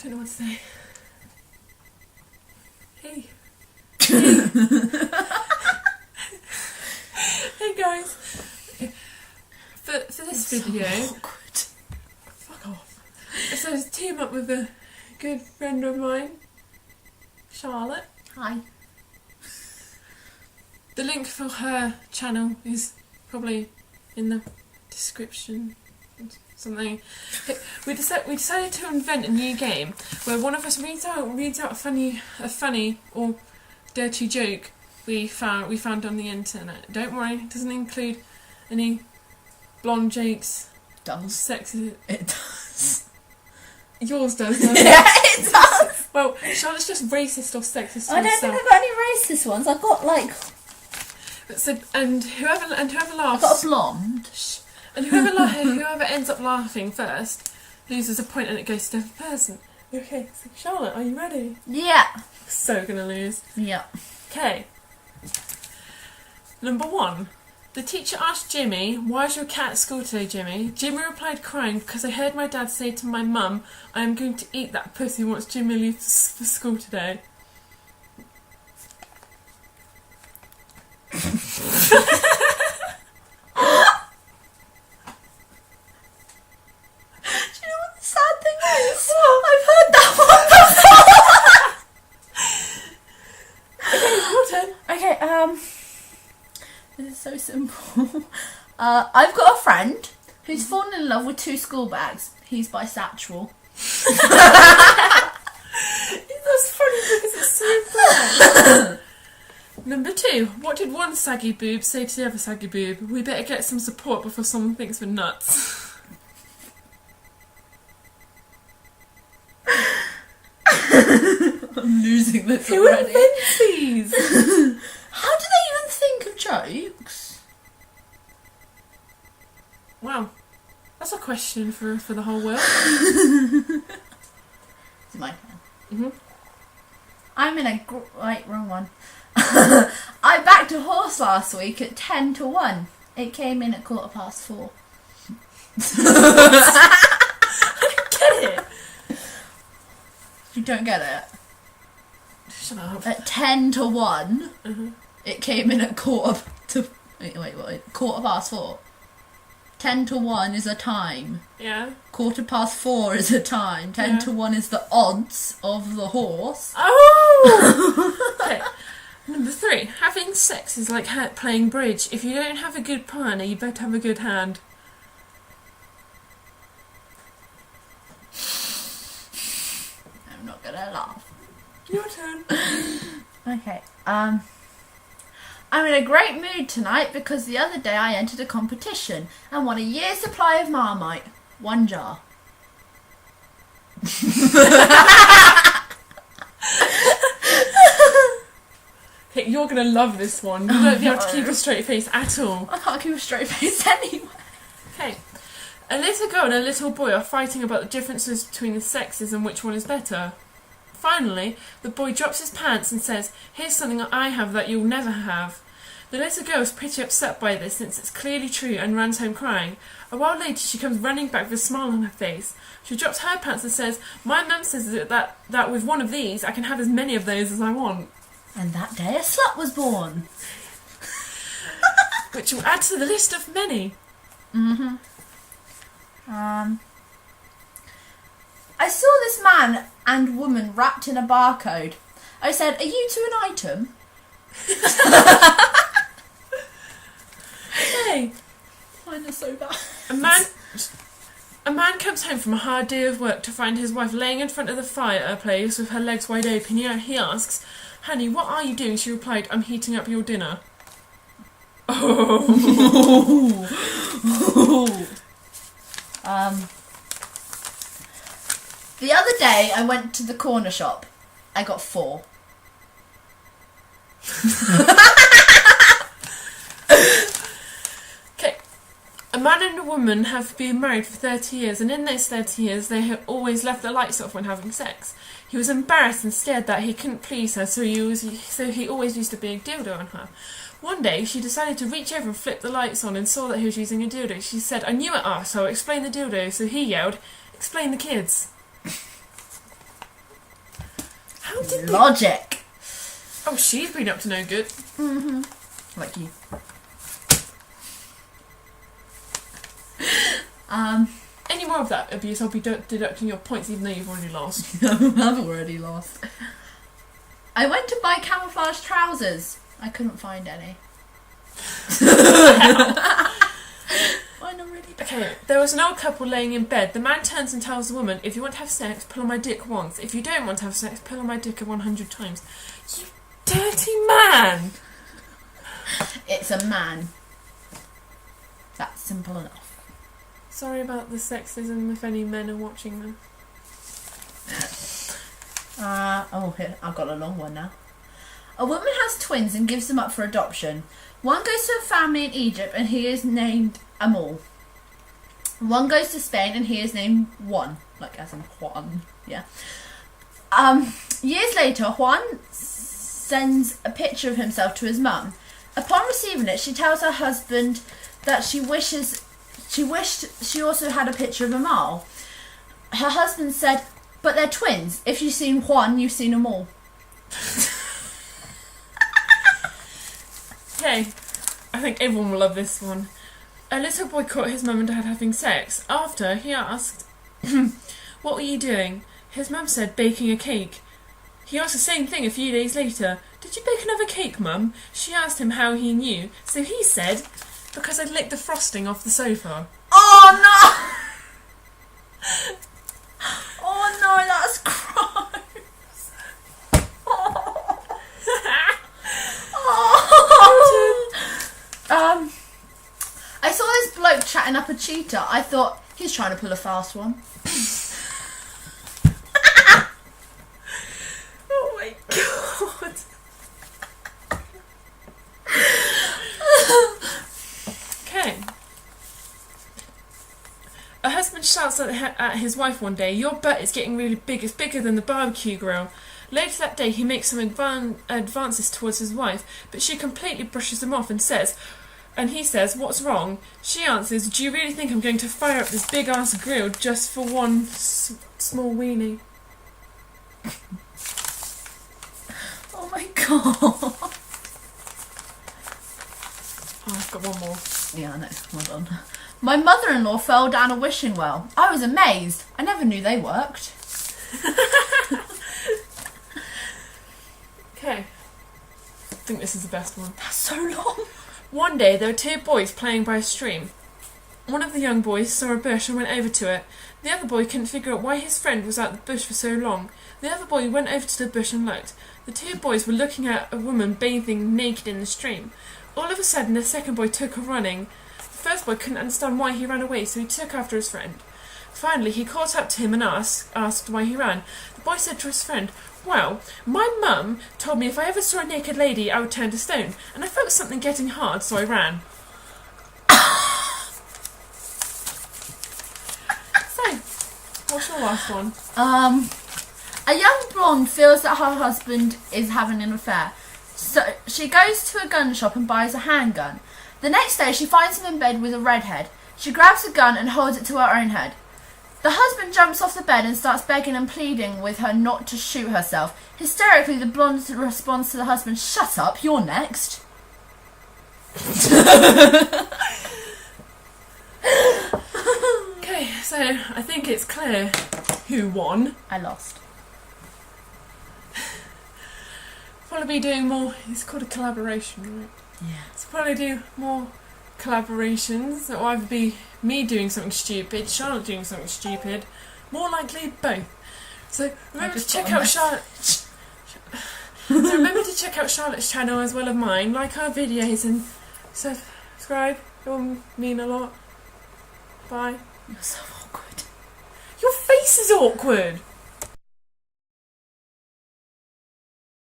don't know what to say. Hey. Hey guys. For this video... awkward. Fuck off. I decided to team up with a good friend of mine, Charlotte. Hi. The link for her channel is probably in the description. Something. We decided to invent a new game where one of us reads out a funny or dirty joke we found on the internet. Don't worry, it doesn't include any blonde jokes. Does. Sexy. It does. Yours does, doesn't Yeah, it does. Well, Charlotte's just racist or sexist. I don't think I've got any racist ones. I've got like. So, and whoever laughs. I've got a blonde. And whoever ends up laughing first loses a point and it goes to the person. Okay, so Charlotte, are you ready? Yeah. So gonna lose. Yeah. Okay. Number 1. The teacher asked Jimmy, "Why is your cat at school today, Jimmy?" Jimmy replied, crying, "Because I heard my dad say to my mum, I am going to eat that pussy once Jimmy leaves for school today." I've heard that one before. Okay, your turn. Okay, this is so simple. I've got a friend who's fallen in love with 2 school bags. He's bisexual. That's funny because it's so bad. Number 2. What did one saggy boob say to the other saggy boob? "We better get some support before someone thinks we're nuts." I'm losing this Who already. invents these? How do they even think of jokes? Wow. That's a question for the whole world. It's my turn. Mm-hmm. I'm in a... Wait, wrong one. I backed a horse last week at 10 to 1. It came in at 4:15. Get it? You don't get it? Shut up. At 10 to 1, Mm-hmm. it came in at 4:15. 10 to 1 is a time. Yeah. 4:15 is a time. 10 to 1 is the odds of the horse. Oh! Okay. Number 3. Having sex is like playing bridge. If you don't have a good partner, you better have a good hand. I'm not gonna laugh. Your turn. Okay, I'm in a great mood tonight because the other day I entered a competition and won a year's supply of Marmite. 1 jar. Okay, you're gonna love this one. You won't be able to keep a straight face at all. I can't keep a straight face anyway. Okay. A little girl and a little boy are fighting about the differences between the sexes and which one is better. Finally, the boy drops his pants and says, "Here's something I have that you'll never have." The little girl is pretty upset by this since it's clearly true and runs home crying. A while later she comes running back with a smile on her face. She drops her pants and says, "My mum says that with one of these I can have as many of those as I want." And that day a slut was born. Which will add to the list of many. Mm-hmm. I saw this man and woman wrapped in a barcode. I said, "Are you two an item?" Hey, Mine are so bad. a man comes home from a hard day of work to find his wife laying in front of the fireplace with her legs wide open. He asks, "Honey, what are you doing?" She replied, "I'm heating up your dinner." Oh. The other day I went to the corner shop. I got 4. Okay. A man and a woman have been married for 30 years, and in those 30 years they have always left the lights off when having sex. He was embarrassed and scared that he couldn't please her, so he always used a big dildo on her. One day, she decided to reach over and flip the lights on and saw that he was using a dildo. She said, "I knew it, arsehole, explain the dildo." So he yelled, "Explain the kids." How did they... Logic. Oh, she's been up to no good. Mm-hmm. Like you. Any more of that abuse, I'll be deducting your points even though you've already lost. I've already lost. I went to buy camouflage trousers. I couldn't find any. Mine already. Okay, there was an old couple laying in bed. The man turns and tells the woman, if you want to have sex, pull on my dick once. If you don't want to have sex, pull on my dick 100 times. You dirty man! It's a man. That's simple enough. Sorry about the sexism if any men are watching them. Here, I've got a long one now. A woman has twins and gives them up for adoption. One goes to a family in Egypt and he is named Amal. One goes to Spain and he is named Juan, like as in Juan, yeah. Years later, Juan sends a picture of himself to his mum. Upon receiving it, she tells her husband that she wished she also had a picture of Amal. Her husband said, but they're twins. If you've seen Juan, you've seen them all. Okay, I think everyone will love this one. A little boy caught his mum and dad having sex. After, he asked, what were you doing? His mum said, baking a cake. He asked the same thing a few days later. Did you bake another cake, Mum? She asked him how he knew. So he said, because I licked the frosting off the sofa. Oh no! Oh no, that's gross. Oh. I saw this bloke chatting up a cheetah. I thought, he's trying to pull a fast one. Oh my god. Okay. A husband shouts at his wife one day, your butt is getting really big, it's bigger than the barbecue grill. Later that day he makes some advances towards his wife, but she completely brushes him off and he says, what's wrong? She answers, do you really think I'm going to fire up this big ass grill just for one small weenie? Oh my god. Oh, I've got one more. Yeah, I know. Well done. My mother-in-law fell down a wishing well. I was amazed. I never knew they worked. Okay. I think this is the best one. That's so long. One day there were two boys playing by a stream. One of the young boys saw a bush and went over to it. The other boy couldn't figure out why his friend was at the bush for so long. The other boy went over to the bush and looked. The two boys were looking at a woman bathing naked in the stream. All of a sudden the second boy took a running. The first boy couldn't understand why he ran away, so he took after his friend. Finally he caught up to him and asked why he ran. The boy said to his friend, well, my mum told me if I ever saw a naked lady I would turn to stone, and I felt something getting hard, so I ran. So, what's your last one? A young blonde feels that her husband is having an affair, so she goes to a gun shop and buys a handgun. The next day she finds him in bed with a redhead. She grabs a gun and holds it to her own head. The husband jumps off the bed and starts begging and pleading with her not to shoot herself. Hysterically, the blonde responds to the husband, shut up, you're next. Okay, so I think it's clear who won. I lost. Probably be doing more, it's called a collaboration, right? Yeah. So probably do more collaborations. It'll either be me doing something stupid, Charlotte doing something stupid, more likely both. So remember to check out Charlotte's channel as well as mine. Like our videos and subscribe. It will mean a lot. Bye. You're so awkward. Your face is awkward.